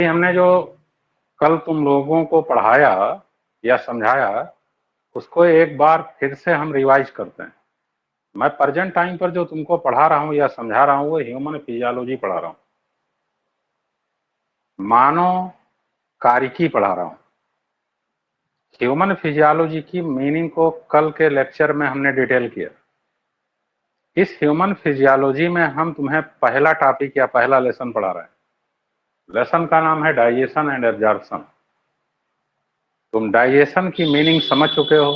हमने जो कल तुम लोगों को पढ़ाया या समझाया उसको एक बार फिर से हम रिवाइज करते हैं। मैं प्रेजेंट टाइम पर जो तुमको पढ़ा रहा हूं या समझा रहा हूं वो ह्यूमन फिजियोलॉजी पढ़ा रहा हूं, मानव कारिकी पढ़ा रहा हूं। ह्यूमन फिजियोलॉजी की मीनिंग को कल के लेक्चर में हमने डिटेल किया। इस ह्यूमन फिजियोलॉजी में हम तुम्हें पहला टॉपिक या पहला लेसन पढ़ा रहे हैं। लेसन का नाम है डाइजेशन एंड एब्जॉर्प्शन। तुम डाइजेशन की मीनिंग समझ चुके हो,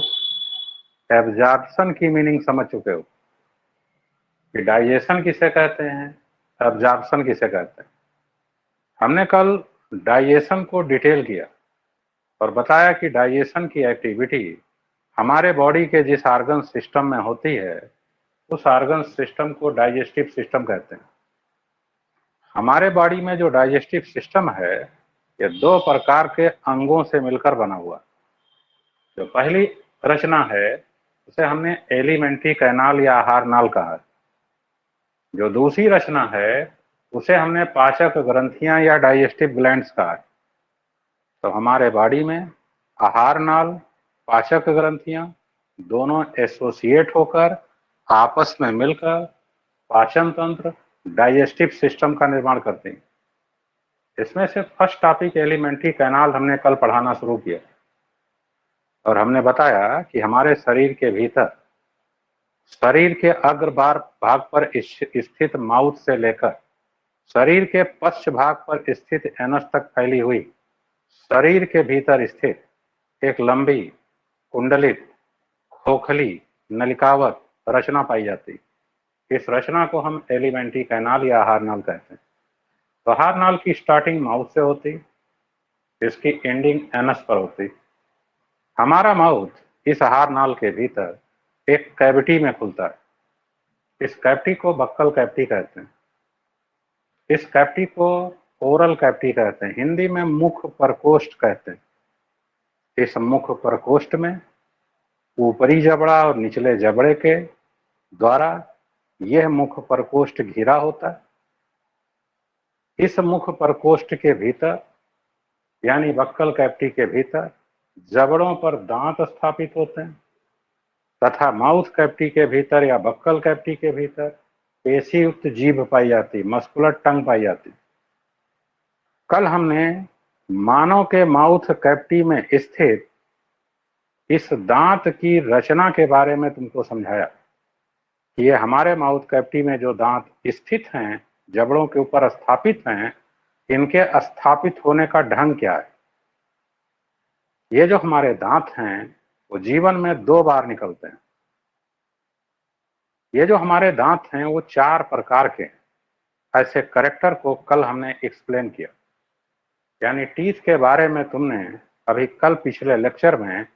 एब्जॉर्प्शन की मीनिंग समझ चुके हो कि डाइजेशन किसे कहते हैं, एब्जॉर्प्शन किसे कहते हैं। हमने कल डाइजेशन को डिटेल किया और बताया कि डाइजेशन की एक्टिविटी हमारे बॉडी के जिस ऑर्गन सिस्टम में होती है उस ऑर्गन सिस्टम को डाइजेस्टिव सिस्टम कहते हैं। हमारे बॉडी में जो डाइजेस्टिव सिस्टम है ये दो प्रकार के अंगों से मिलकर बना हुआ। जो पहली रचना है उसे हमने एलिमेंट्री कैनाल या आहार नाल कहा है। जो दूसरी रचना है उसे हमने पाचक ग्रंथियां या डाइजेस्टिव ग्लैंड्स कहा है। तो हमारे बॉडी में आहार नाल, पाचक ग्रंथियां दोनों एसोसिएट होकर आपस में मिलकर पाचन तंत्र, डाइजेस्टिव सिस्टम का निर्माण करते हैं। इसमें से फर्स्ट टॉपिक एलिमेंट्री कैनाल हमने कल पढ़ाना शुरू किया और हमने बताया कि हमारे शरीर के भीतर, शरीर के अग्रभाग पर स्थित माउथ से लेकर शरीर के पश्च भाग पर स्थित एनस तक फैली हुई शरीर के भीतर स्थित एक लंबी, कुंडलित, खोखली, नलिकावत रचना पाई जाती। इस रचना को हम एलिमेंट्री कैनाल या आहार नाल कहते हैं। तो आहार नाल की स्टार्टिंग माउथ से होती, इसकी एंडिंग एनस पर होती। हमारा माउथ इस आहार नाल के भीतर एक कैविटी में खुलता है। इस कैविटी को बक्कल कैविटी कहते हैं। इस कैविटी को ओरल कैविटी कहते हैं, हिंदी में मुख प्रकोष्ठ कहते हैं। इस मुख प्रकोष्ठ में ऊपरी जबड़ा और निचले जबड़े के द्वारा यह मुख प्रकोष्ठ घिरा होता है। इस मुख प्रकोष्ठ के भीतर यानी बक्कल कैविटी के भीतर जबड़ों पर दांत स्थापित होते हैं तथा माउथ कैविटी के भीतर या बक्कल कैविटी के भीतर पेशी युक्त जीभ पाई जाती, मस्कुलर टंग पाई जाती। कल हमने मानव के माउथ कैविटी में स्थित इस दांत की रचना के बारे में तुमको समझाया कि ये हमारे माउथ कैविटी में जो दांत स्थित हैं, जबड़ों के ऊपर स्थापित हैं, इनके स्थापित होने का ढंग क्या है। ये जो हमारे दांत हैं वो जीवन में 2 बार निकलते हैं। ये जो हमारे दांत हैं वो 4 प्रकार के हैं। ऐसे करेक्टर को कल हमने एक्सप्लेन किया, यानी टीथ के बारे में तुमने अभी कल पिछले लेक्चर में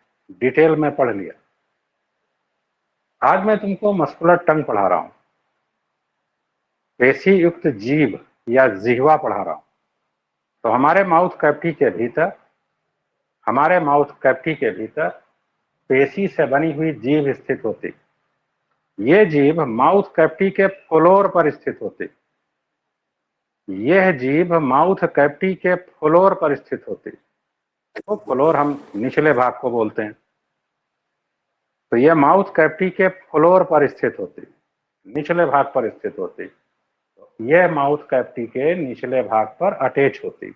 डिटेल में पढ़ लिया। आज मैं तुमको मस्कुलर टंग पढ़ा रहा हूं, पेशी युक्त जीभ या जिह्वा पढ़ा रहा हूं। तो हमारे माउथ कैविटी के भीतर, हमारे माउथ कैविटी के भीतर पेशी से बनी हुई जीभ स्थित होती। ये जीभ माउथ कैविटी के फ्लोर पर स्थित होती। यह जीभ माउथ कैविटी के फ्लोर पर स्थित होती। तो फ्लोर हम निचले भाग को बोलते हैं। तो यह माउथ कैविटी के फ्लोर पर स्थित होती, निचले भाग पर स्थित होती। यह माउथ कैविटी के निचले भाग पर अटैच होती,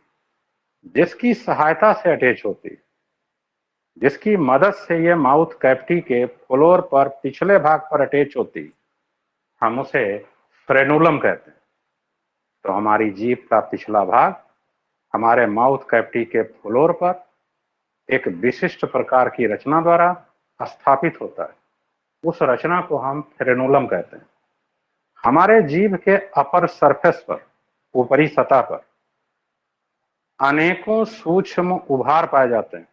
जिसकी सहायता से अटैच होती, जिसकी मदद से यह माउथ कैविटी के फ्लोर पर पिछले भाग पर अटैच होती, हम उसे फ्रेनुलम कहते हैं। तो हमारी जीभ का पिछला भाग हमारे माउथ कैविटी के फ्लोर पर एक विशिष्ट प्रकार की रचना द्वारा स्थापित होता है। उस रचना को हम फ्रेनुलम कहते हैं। हमारे जीभ के अपर सरफेस पर, ऊपरी सतह पर अनेकों सूक्ष्म उभार पाए जाते हैं।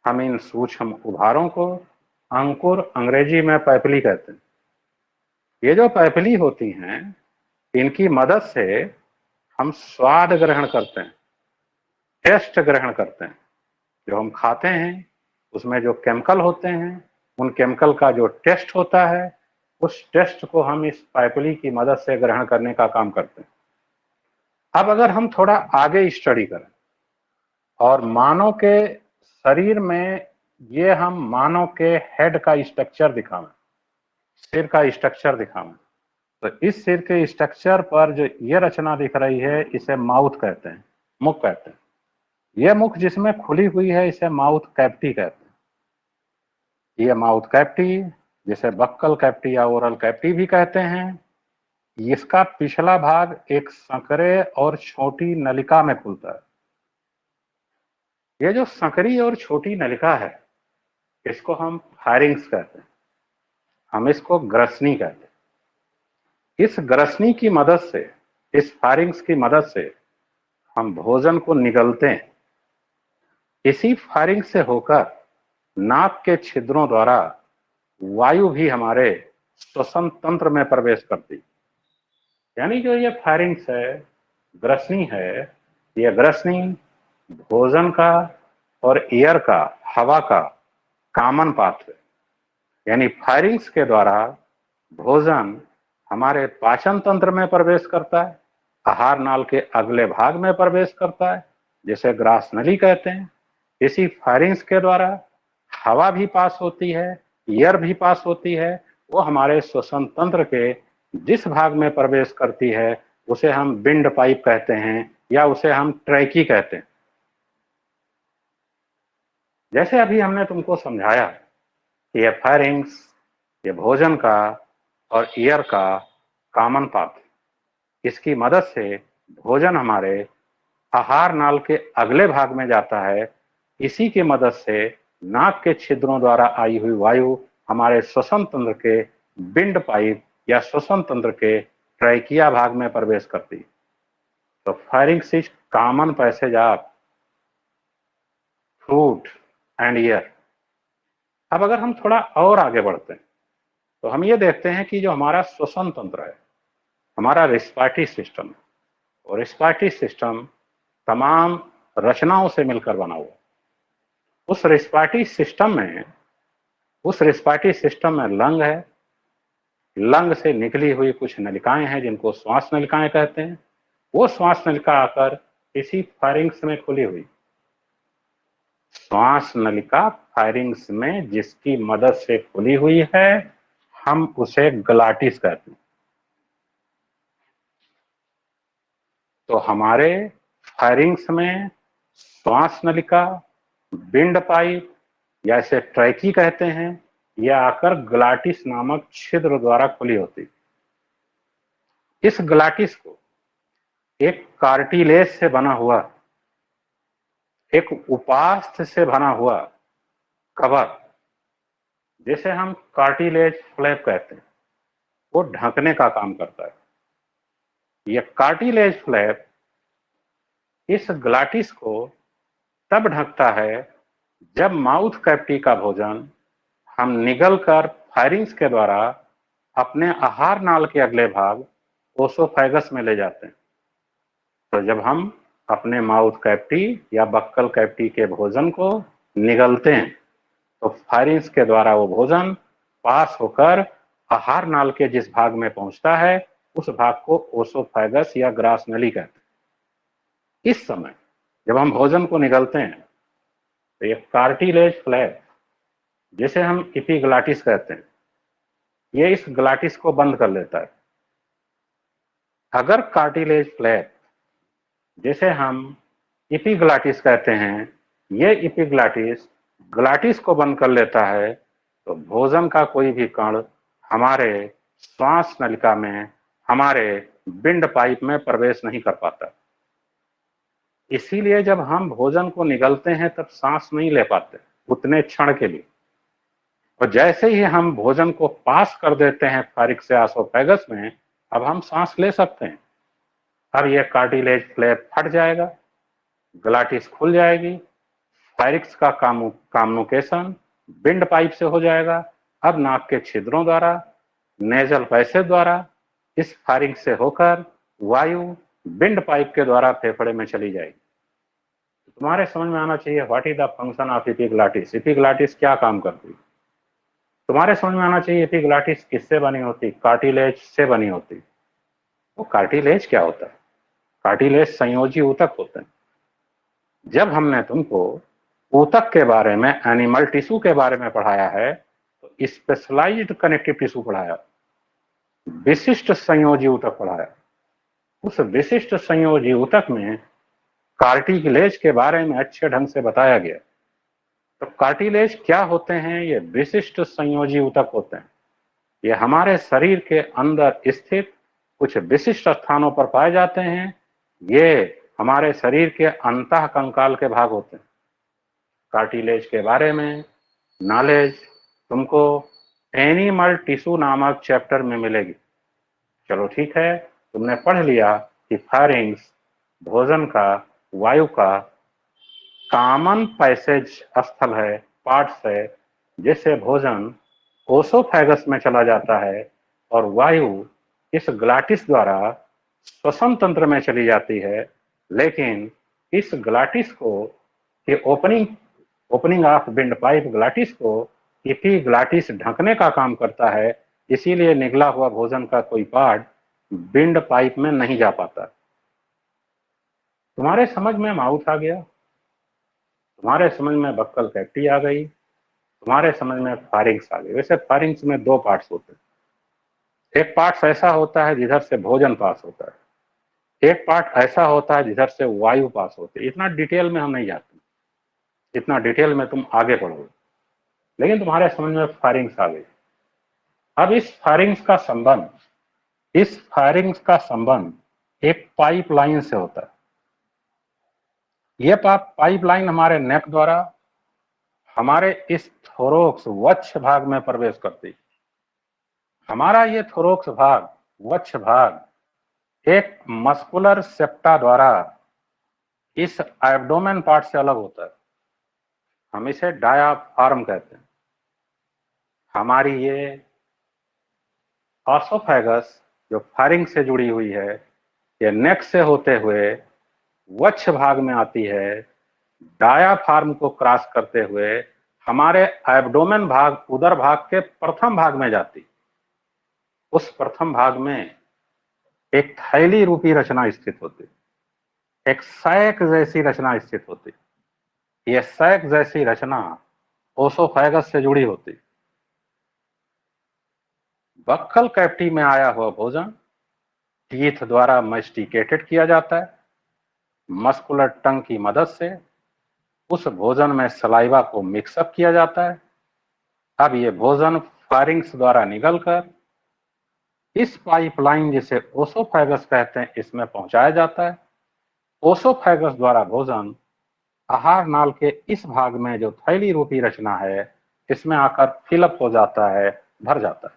हम इन सूक्ष्म उभारों को अंकुर, अंग्रेजी में पैपली कहते हैं। ये जो पैपली होती हैं इनकी मदद से हम स्वाद ग्रहण करते हैं, टेस्ट ग्रहण करते हैं। जो हम खाते हैं उसमें जो केमिकल होते हैं उन केमिकल का जो टेस्ट होता है उस टेस्ट को हम इस पैपली की मदद से ग्रहण करने का काम करते हैं। अब अगर हम थोड़ा आगे स्टडी करें और मानव के शरीर में ये हम मानव के हेड का स्ट्रक्चर दिखावें, सिर का स्ट्रक्चर दिखावें, तो इस सिर के स्ट्रक्चर पर जो ये रचना दिख रही है इसे माउथ कहते हैं, मुख कहते हैं। यह मुख जिसमें खुली हुई है इसे माउथ कैविटी कहते हैं। ये माउथ कैविटी, जिसे बक्कल कैविटी या ओरल कैविटी भी कहते हैं, इसका पिछला भाग एक संकरे और छोटी नलिका में खुलता है। ये जो संकरी और छोटी नलिका है इसको हम फायरिंग्स कहते हैं, हम इसको ग्रसनी कहते हैं। इस ग्रसनी की मदद से, इस फायरिंग्स की मदद से हम भोजन को निगलते हैं। इसी फायरिंग से होकर नाक के छिद्रों द्वारा वायु भी हमारे श्वसन तंत्र में प्रवेश करती। यानी जो ये फायरिंग्स है, ग्रसनी है, ये ग्रसनी भोजन का और एयर का, हवा का कॉमन पाथ है। यानी फायरिंग्स के द्वारा भोजन हमारे पाचन तंत्र में प्रवेश करता है, आहार नाल के अगले भाग में प्रवेश करता है, जिसे ग्रास नली कहते हैं। इसी फायरिंग्स के द्वारा हवा भी पास होती है, एयर भी पास होती है। वो हमारे श्वसन तंत्र के जिस भाग में प्रवेश करती है उसे हम विंड पाइप कहते हैं या उसे हम ट्रैकी कहते हैं। जैसे अभी हमने तुमको समझाया कि ये फायरिंग्स, ये भोजन का और एयर का कॉमन पाथ, इसकी मदद से भोजन हमारे आहार नाल के अगले भाग में जाता है। इसी की मदद से नाक के छिद्रों द्वारा आई हुई वायु हमारे श्वसन तंत्र के विंड पाइप या श्वसन तंत्र के ट्रैकिया भाग में प्रवेश करती। तो firings is common passage of food and air. अब अगर हम थोड़ा और आगे बढ़ते हैं तो हम ये देखते हैं कि जो हमारा श्वसन तंत्र है, हमारा रिस्पायरेटरी सिस्टम, और रिस्पायरेटरी सिस्टम तमाम रचनाओं से मिलकर बना हुआ। उस रिस्पायरेटरी सिस्टम में लंग है, लंग से निकली हुई कुछ नलिकाएं हैं जिनको श्वास नलिकाएं कहते हैं। वो श्वास नलिका आकर इसी फायरिंग्स में खुली हुई। श्वास नलिका फायरिंग्स में जिसकी मदद से खुली हुई है हम उसे ग्लाटिस कहते हैं। तो हमारे फायरिंग्स में श्वास नलिका, विंड पाइप या इसे ट्रैकी कहते हैं, यह आकर ग्लाटिस नामक छिद्र द्वारा खुली होती। इस ग्लाटिस को एक कार्टिलेज से बना हुआ, एक उपास्थ से बना हुआ कवर, जिसे हम कार्टिलेज फ्लैप कहते हैं, वो ढकने का काम करता है। यह कार्टिलेज फ्लैप इस ग्लाटिस को तब ढकता है जब माउथ कैविटी का भोजन हम निगल कर फायरिंग्स के द्वारा अपने आहार नाल के अगले भाग ओसोफेगस में ले जाते हैं। तो जब हम अपने माउथ कैविटी या बक्कल कैविटी के भोजन को निगलते हैं तो फायरिंग्स के द्वारा वो भोजन पास होकर आहार नाल के जिस भाग में पहुंचता है उस भाग को ओसोफेगस या ग्रास नली कहते हैं। इस समय जब हम भोजन को निगलते हैं तो ये कार्टिलेज फ्लैप, जिसे हम इपिग्लाटिस कहते हैं, ये इस ग्लाटिस को बंद कर लेता है। अगर कार्टिलेज फ्लैप, जिसे हम इपिग्लाटिस कहते हैं, ये इपिग्लाटिस ग्लाटिस को बंद कर लेता है तो भोजन का कोई भी कण हमारे श्वास नलिका में, हमारे विंड पाइप में प्रवेश नहीं कर पाता। इसीलिए जब हम भोजन को निगलते हैं तब सांस नहीं ले पाते उतने क्षण के लिए, और जैसे ही हम भोजन को पास कर देते हैं फारिक्स से ओसोफेगस में, अब हम सांस ले सकते हैं। अब यह कार्टिलेज फ्लैप फट जाएगा, ग्लाटिस खुल जाएगी, फारिक्स का कम्युनिकेशन विंड पाइप से हो जाएगा। अब नाक के छिद्रों द्वारा, नेजल पैसेज द्वारा इस फारिक्स से होकर वायु विंड पाइप के द्वारा फेफड़े में चली जाएगी। तुम्हारे समझ में आना चाहिए what is the function of epiglottis. Epiglottis क्या काम करती है? तुम्हारे समझ में आना चाहिए एपिग्लाटिस किससे बनी होती? कार्टिलेज से बनी होती। वो कार्टिलेज क्या होता है? कार्टिलेज संयोजी ऊतक होते हैं। जब हमने तुमको ऊतक के बारे में, एनिमल टिश्यू के बारे में पढ़ाया है, तो स्पेशलाइज्ड कनेक्टिव टिश्यू पढ़ाया, विशिष्ट संयोजी ऊतक पढ़ाया। उस विशिष्ट संयोजी ऊतक में कार्टिलेज के बारे में अच्छे ढंग से बताया गया। तो कार्टिलेज क्या होते हैं? ये विशिष्ट संयोजी ऊतक होते हैं। ये हमारे शरीर के अंदर स्थित कुछ विशिष्ट स्थानों पर पाए जाते हैं। ये हमारे शरीर के अंतः कंकाल के भाग होते हैं। कार्टिलेज के बारे में नॉलेज तुमको एनिमल टिश्यू नामक चैप्टर में मिलेगी। चलो ठीक है, तुमने पढ़ लिया कि फायरिंग्स भोजन का, वायु का कॉमन पैसेज स्थल है, पार्ट्स है, जिससे भोजन ओसोफेगस में चला जाता है और वायु इस ग्लाटिस द्वारा श्वसन तंत्र में चली जाती है। लेकिन इस ग्लाटिस को, ये opening of wind pipe glottis को एपिग्लाटिस ढकने का काम करता है। इसीलिए निगला हुआ भोजन का कोई पार्ट विंड पाइप में नहीं जा पाता। तुम्हारे समझ में माउथ आ गया, तुम्हारे समझ में बक्कल कैविटी आ गई, तुम्हारे समझ में फारिंग्स आ गई। वैसे फारिंग्स में दो पार्ट्स होते हैं। एक पार्ट ऐसा होता है जिधर से भोजन पास होता है, एक पार्ट ऐसा होता है जिधर से वायु पास होती है। इतना डिटेल में हम नहीं जाते, इतना डिटेल में तुम आगे पढ़ोगे, लेकिन तुम्हारे समझ में फारिंग्स आ गई। अब इस फारिंग्स का संबंध एक पाइपलाइन से होता है। यह पाइपलाइन हमारे नेक द्वारा हमारे इस थोरोक्स वक्ष भाग में प्रवेश करती। हमारा ये थोरोक्स भाग, वक्ष भाग, एक मस्कुलर सेप्टा द्वारा इस एब्डोमेन पार्ट से अलग होता है। हम इसे डायाफ्राम कहते हैं। हमारी ये ऑसोफेगस जो फारिंग से जुड़ी हुई है, ये नेक से होते हुए वक्ष भाग में आती है, डायाफ्राम को क्रॉस करते हुए हमारे एब्डोमेन भाग, उदर भाग के प्रथम भाग में जाती। उस प्रथम भाग में एक थैली रूपी रचना स्थित होती, एक सैक जैसी रचना स्थित होती। यह सैक जैसी रचना ओसोफेगस से जुड़ी होती। बक्कल कैविटी में आया हुआ भोजन टीथ द्वारा मैस्टिकेटेड किया जाता है। मस्कुलर टंग की मदद से उस भोजन में सलाइवा को मिक्सअप किया जाता है। अब ये भोजन फारिंग्स द्वारा निकलकर इस पाइपलाइन, जिसे ओसोफेगस कहते हैं, इसमें पहुंचाया जाता है। ओसोफेगस द्वारा भोजन आहार नाल के इस भाग में जो थैली रूपी रचना है, इसमें आकर फिलअप हो जाता है, भर जाता है।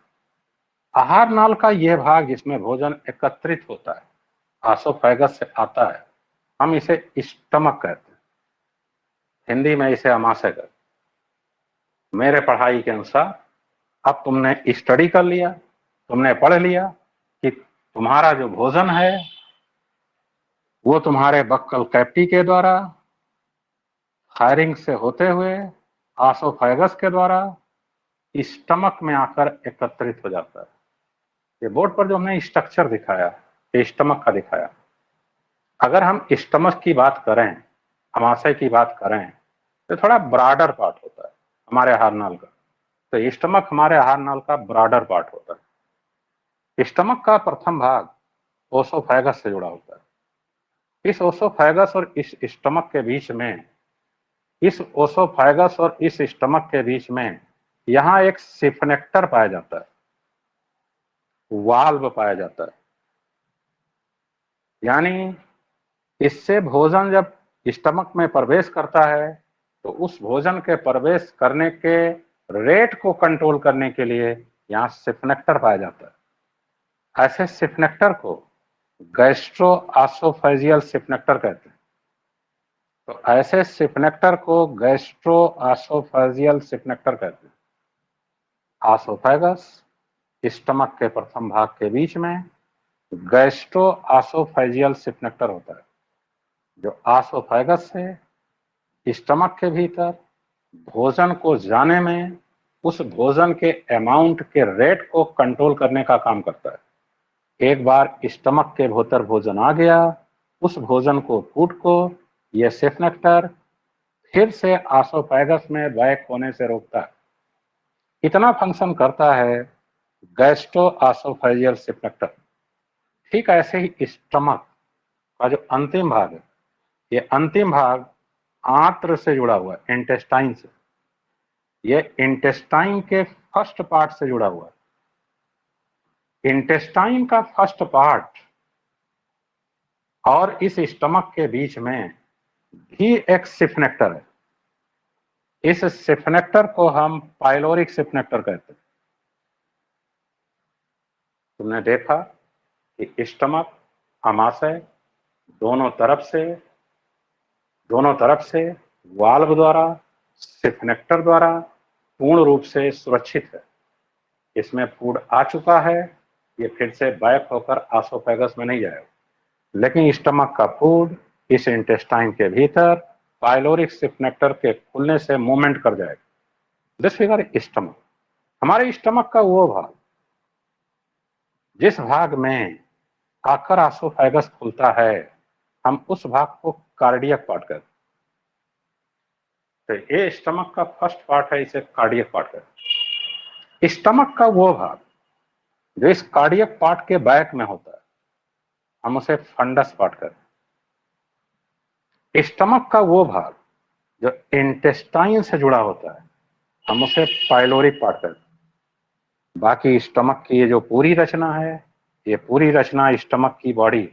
आहार नाल का यह भाग जिसमें भोजन एकत्रित होता है, ओसोफेगस से आता है, हम इसे स्टमक कहते हैं। हिंदी में इसे अमाशय कहते हैं। मेरे पढ़ाई के अनुसार अब तुमने स्टडी कर लिया, तुमने पढ़ लिया कि तुम्हारा जो भोजन है वो तुम्हारे बक्कल कैविटी के द्वारा फायरिंग से होते हुए ओसोफेगस के द्वारा स्टमक में आकर एकत्रित हो जाता है। ये बोर्ड पर जो हमने स्ट्रक्चर दिखाया, ये स्टमक का दिखाया। अगर हम स्टमक की बात करें, अमाशय की बात करें, तो थोड़ा ब्रॉडर पार्ट होता है हमारे आहार नाल का। तो स्टमक हमारे आहार नाल का ब्रॉडर पार्ट होता है। स्टमक का प्रथम भाग ओसोफेगस से जुड़ा होता है। इस ओसोफेगस और इस स्टमक के बीच में, इस ओसोफेगस और इस स्टमक के बीच में यहां एक सिफनेक्टर पाया जाता है, वाल्व पाया जाता है। यानी इससे भोजन जब स्टमक में प्रवेश करता है तो उस भोजन के प्रवेश करने के रेट को कंट्रोल करने के लिए यहां सिफनेक्टर पाया जाता है। ऐसे सिफनेक्टर को गैस्ट्रोएसोफेजियल सिफनेक्टर कहते हैं। तो ऐसे सिफनेक्टर को गैस्ट्रोएसोफेजियल सिफनेक्टर कहते हैं। ओसोफेगस स्टमक के प्रथम भाग के बीच में गैस्ट्रोएसोफेजियल सिफनेक्टर होता है, जो ओसोफेगस से स्टमक के भीतर भोजन को जाने में, उस भोजन के अमाउंट के रेट को कंट्रोल करने का काम करता है। एक बार स्टमक के भीतर भोजन आ गया उस भोजन को, फूड को ये सिफनेक्टर फिर से आसोफेगस में बैक होने से रोकता है। इतना फंक्शन करता है गैस्ट्रो आसोफेजियल सिफनेक्टर। ठीक ऐसे ही स्टमक का जो अंतिम भाग है, ये अंतिम भाग आंत्र से जुड़ा हुआ है, इंटेस्टाइन से। ये इंटेस्टाइन के फर्स्ट पार्ट से जुड़ा हुआ है। इंटेस्टाइन का फर्स्ट पार्ट और इस स्टमक के बीच में भी एक सिफनेक्टर है। इस सिफनेक्टर को हम पाइलोरिक सिफनेक्टर कहते हैं। तुमने देखा कि स्टमक, आमाशय दोनों तरफ से वाल्व द्वारा, सिफनेक्टर द्वारा पूर्ण रूप से सुरक्षित है। इसमें फूड आ चुका है, ये फिर से बैक होकर आसोफेगस में नहीं जाएगा, लेकिन स्टमक का फूड इस इंटेस्टाइन के भीतर पाइलोरिक सिफनेक्टर के खुलने से मूवमेंट कर जाएगा। This figure stomach. हमारे स्टमक का वो भाग जिस भाग में आकर आसोफेगस खुलता है, हम उस भाग को कार्डियक पार्ट कहते हैं। तो ये स्टमक का फर्स्ट पार्ट है, इसे कार्डियक पार्ट कहते हैं। स्टमक का वो भाग जो इस कार्डियक पार्ट के बैक में होता है, हम उसे फंडस पार्ट कहते हैं। स्टमक का वो भाग जो इंटेस्टाइन से जुड़ा होता है, हम उसे पाइलोरिक पार्ट कहते हैं। बाकी स्टमक की ये जो पूरी रचना है, ये पूरी रचना स्टमक की बॉडी,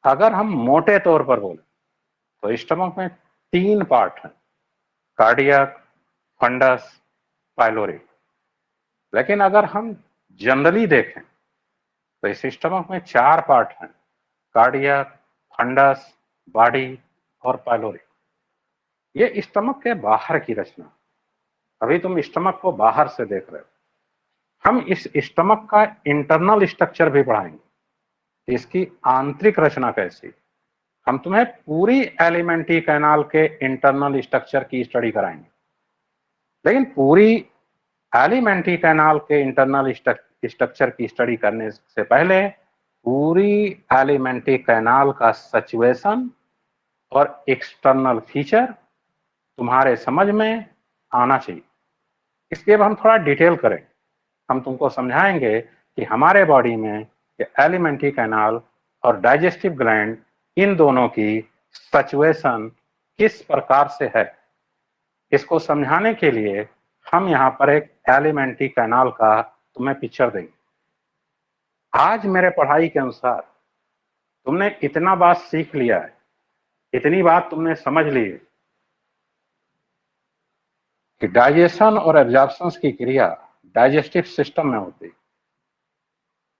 अगर हम मोटे तौर पर बोले तो स्टमक में 3 पार्ट हैं, कार्डियक, फंडस, पाइलोरिक। लेकिन अगर हम जनरली देखें तो इस स्टमक में 4 पार्ट हैं, कार्डियक, फंडस, बॉडी और पाइलोरिक। ये स्टमक के बाहर की रचना। अभी तुम स्टमक को बाहर से देख रहे हो। हम इस स्टमक का इंटरनल स्ट्रक्चर भी पढ़ाएंगे, इसकी आंतरिक रचना कैसी। हम तुम्हें पूरी एलिमेंट्री कैनाल के इंटरनल स्ट्रक्चर की स्टडी कराएंगे, लेकिन पूरी एलिमेंट्री कैनाल के इंटरनल स्ट्रक्चर की स्टडी करने से पहले पूरी एलिमेंट्री कैनाल का सिचुएशन और एक्सटर्नल फीचर तुम्हारे समझ में आना चाहिए। इसके अब हम थोड़ा डिटेल करें। हम तुमको समझाएंगे कि हमारे बॉडी में एलिमेंट्री कैनाल और डाइजेस्टिव ग्लैंड, इन दोनों की सिचुएशन किस प्रकार से है। इसको समझाने के लिए हम यहाँ पर एक एलिमेंट्री कैनाल का तुम्हें पिक्चर देंगे। आज मेरे पढ़ाई के अनुसार तुमने इतना बात सीख लिया है, इतनी बात तुमने समझ ली है कि डाइजेशन और एब्जॉर्प्शन की क्रिया डाइजेस्टिव सिस्टम में होती है।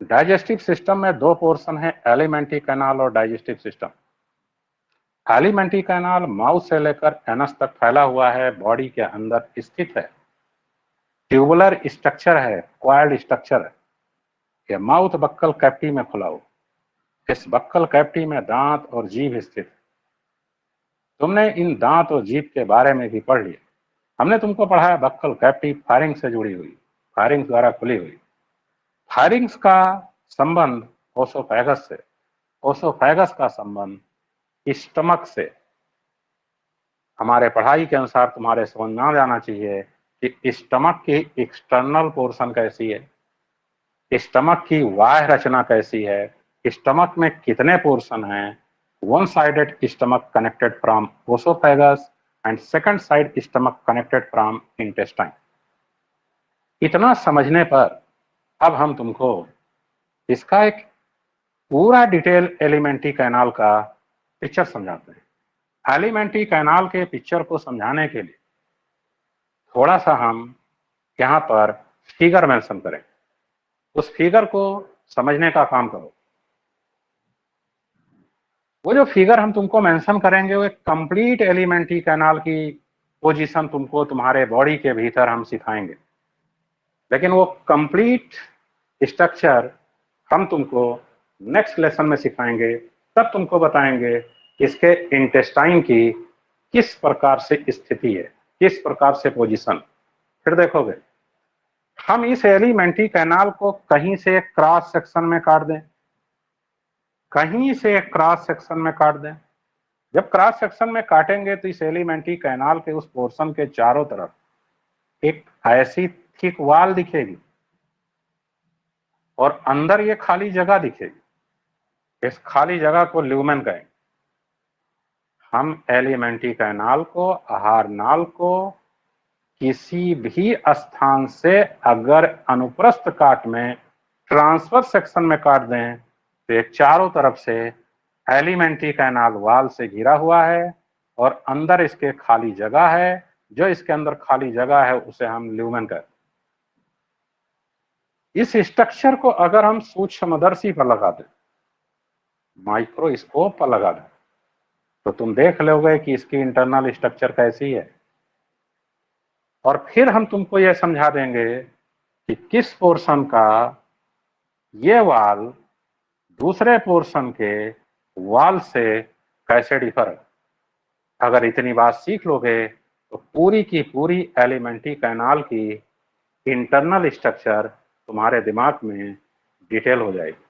डाइजेस्टिव सिस्टम में 2 पोर्शन है, एलिमेंट्री कैनाल और digestive system. Alimentary canal mouth से लेकर एनस तक फैला हुआ है, बॉडी के अंदर स्थित है, ट्यूबुलर स्ट्रक्चर है, कॉइल्ड स्ट्रक्चर है। यह माउथ बक्कल कैविटी में खुला हुआ। इस बक्कल कैविटी में दांत और जीभ स्थित। तुमने इन दांत और जीभ के बारे में भी पढ़ लिया। हमने तुमको पढ़ाया बक्कल कैविटी फायरिंग्स से जुड़ी हुई, फायरिंग्स द्वारा खुली हुई। फायरिंग्स का संबंध ओसोफेगस से, ओसोफेगस का संबंध स्टमक से। हमारे पढ़ाई के अनुसार तुम्हारे समझ में आ जाना चाहिए कि स्टमक की एक्सटर्नल पोर्शन कैसी है, स्टमक की बाह्य रचना कैसी है, स्टमक में कितने पोर्शन हैं। One sided stomach connected from oesophagus and second side stomach connected from intestine. इतना समझने पर अब हम तुमको इसका एक पूरा डिटेल एलिमेंट्री कैनाल का पिक्चर समझाते हैं। एलिमेंट्री कैनाल के पिक्चर को समझाने के लिए थोड़ा सा हम यहाँ पर फिगर मेंशन करें। उस फिगर को समझने का काम करो। वो जो फिगर हम तुमको मेंशन करेंगे वो एक कंप्लीट एलिमेंट्री कैनाल की पोजीशन तुमको तुम्हारे बॉडी के भीतर हम सिखाएंगे, लेकिन वो कंप्लीट स्ट्रक्चर हम तुमको नेक्स्ट लेसन में सिखाएंगे। तब तुमको बताएंगे कि इसके इंटेस्टाइन की किस प्रकार से स्थिति है, किस प्रकार से पोजीशन। फिर देखोगे हम इस एलिमेंट्री कैनाल को कहीं से क्रॉस सेक्शन में काट दें कहीं से क्रॉस सेक्शन में काट दें। जब क्रॉस सेक्शन में काटेंगे तो इस एलिमेंट्री कैनाल के उस पोर्शन के चारों तरफ एक ऐसी थिक वॉल दिखेगी और अंदर ये खाली जगह दिखेगी। इस खाली जगह को ल्यूमेन कहेंगे। हम एलिमेंट्री कैनाल को, आहार नाल को किसी भी स्थान से अगर अनुप्रस्थ काट में ट्रांसवर्स सेक्शन में काट दें तो ये चारों तरफ से एलिमेंट्री कैनाल वॉल से घिरा हुआ है और अंदर इसके खाली जगह है। जो इसके अंदर खाली जगह है उसे हम ल्यूमेन कहते हैं। इस स्ट्रक्चर को अगर हम सूक्ष्मदर्शी पर लगा दें, माइक्रोस्कोप पर लगा दें, तो तुम देख लोगे कि इसकी इंटरनल स्ट्रक्चर कैसी है। और फिर हम तुमको यह समझा देंगे कि किस पोर्शन का ये वॉल दूसरे पोर्शन के वॉल से कैसे डिफर है। अगर इतनी बात सीख लोगे तो पूरी की पूरी एलिमेंट्री कैनाल की इंटरनल स्ट्रक्चर तुम्हारे दिमाग में डिटेल हो जाएगी।